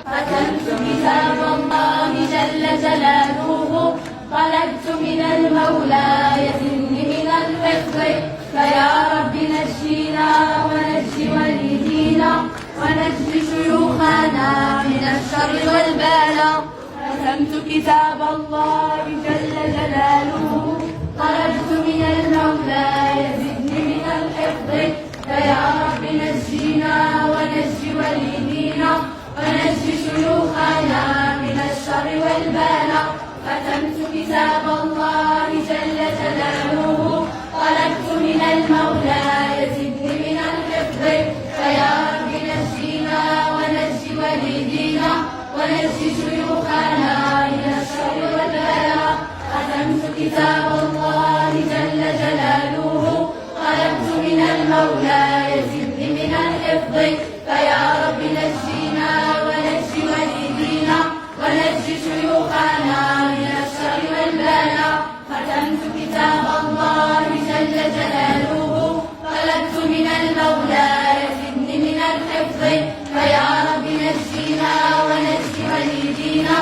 ختمت كتاب الله جل جلاله، طلبت من المولى يزدني من الحفظ، فيا رب نجينا ونج والدينا ونج شيوخنا من الشر والبلاء. ختمت كتاب الله جل جلاله، طلبت من المولى يزدني من الحفظ، فيا رب نجينا ونج والدينا ونج شيوخنا من الشر والبلاء. ختمت كتاب الله جل جلاله، طلبت من المولى يزدني من الحفظ، فيا رب نجينا ونج والدينا ونج شيوخنا من الشر والبلاء. ختمت كتاب الله جل جلاله، طلبت من المولى يزدني من الحفظ، فيا رب نجينا ونج والدينا ونج شيوخنا من الشر والبلاء. ختمت كتاب الله جل جلاله، طلبت من المولى يزدني من الحفظ، فيا رب نجينا ونج والدينا